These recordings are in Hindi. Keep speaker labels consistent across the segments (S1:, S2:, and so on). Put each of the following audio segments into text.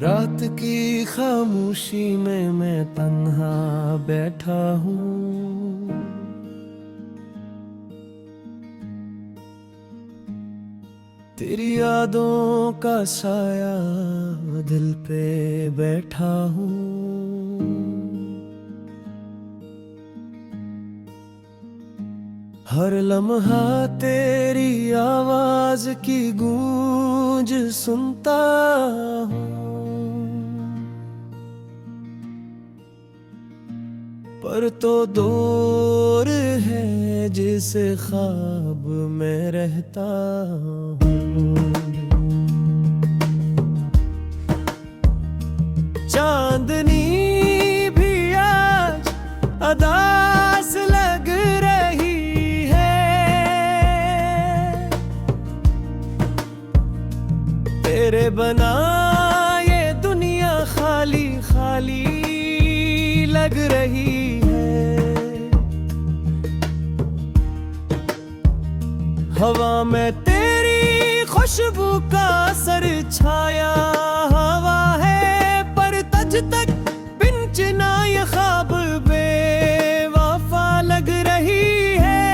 S1: रात की खामोशी में मैं तन्हा बैठा हूँ। तेरी यादों का साया दिल पे बैठा हूँ। हर लम्हा तेरी आवाज की गूंज सुनता हूँ। पर तो दूर है जिस ख्वाब में रहता हूँ। चांदनी भी आज अदास लग रही है। तेरे बना ये दुनिया खाली खाली लग रही है। हवा में तेरी खुशबू का असर छाया हवा है, पर तज तक बिन चिना ये ख्वाब बेवफा लग रही है।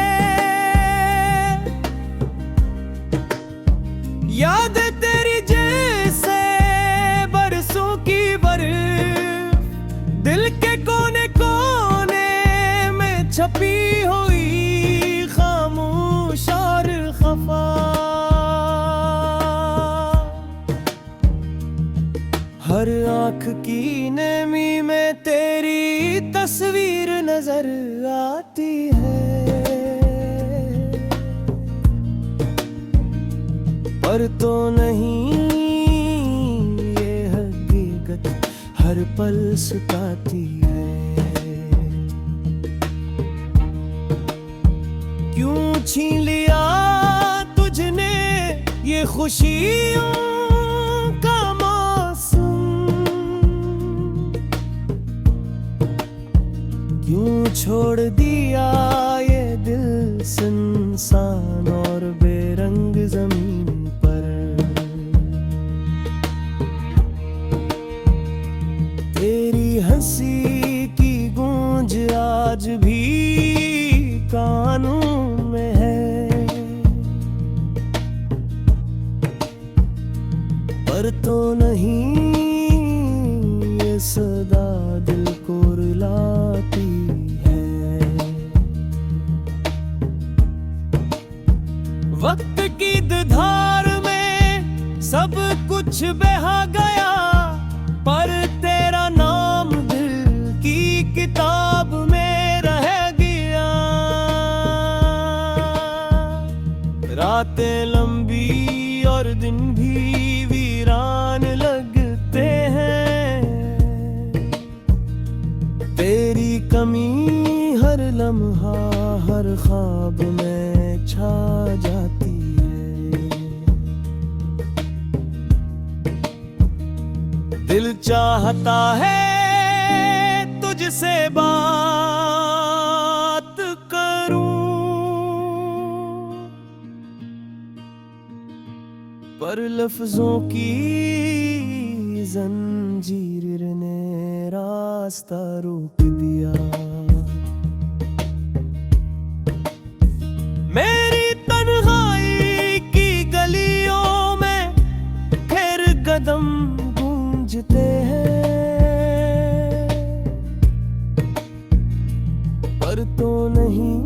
S1: याद तेरी जैसे बरसों की बर्फ दिल के कोने कोने में छपी हुई खामोश और खफा। हर आँख की नमी में तेरी तस्वीर नजर आती है, पर तो नहीं ये हकीकत हर पल सताती है। क्यों छीन लिया तुझने ये खुशियों का मौसम? क्यों छोड़ दिया ये दिल सुनसान और बेरंग जमीन पर? तेरी हंसी की गूंज आज भी कानों में है, पर तो नहीं ये सदा दिल को रुलाती है। वक्त की धार में सब कुछ बहा गया, पर तेरा नाम दिल की किताब में रह गया। रातें लंबी और दिन भी वीरान लगते हैं। तेरी कमी हर लम्हा हर ख्वाब में छा जाती है। दिल चाहता है तुझसे बात करूं, पर लफ्जों की जंजीर ने रास्ता रोक दिया। मेरी तन्हाई की गलियों में फिर कदम गूंजते हैं, पर तो नहीं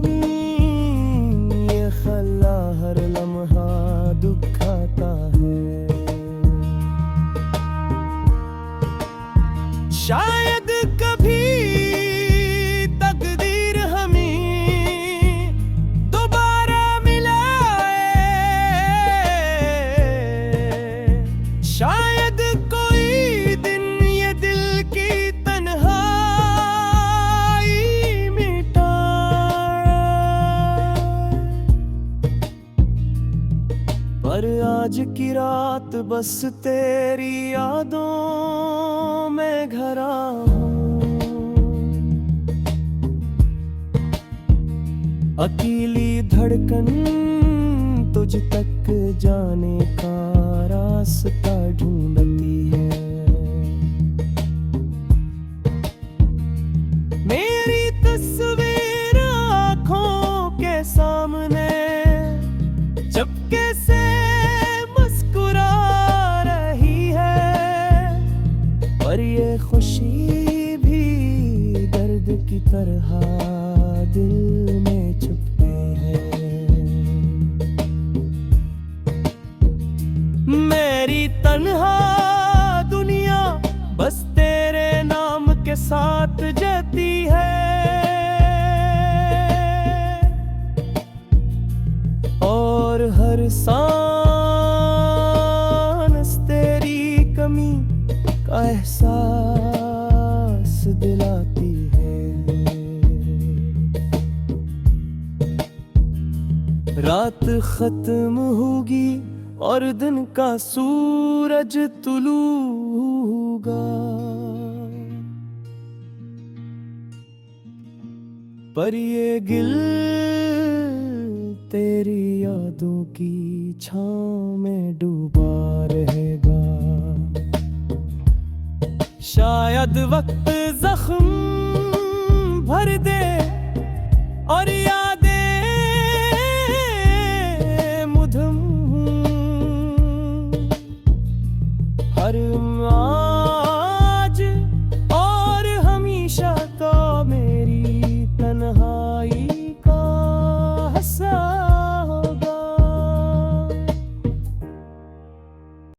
S1: ये खला हर लम्हा दुखाता है। शायद कभी तकदीर हमें दोबारा मिलाए, शायद कोई दिन ये दिल की तन्हाई मिटाए। पर आज की रात बस तेरी यादों में घरा हूँ। अकेली धड़कन तुझ तक जाने का रास्ता ढूंढती है। रात खत्म होगी और दिन का सूरज तुलू होगा, पर ये गिल तेरी यादों की छाँव में डूबा रहेगा। शायद वक्त जख्म भर दे और यादें मुधम हर आज और हमेशा तो मेरी तन्हाई का हंसा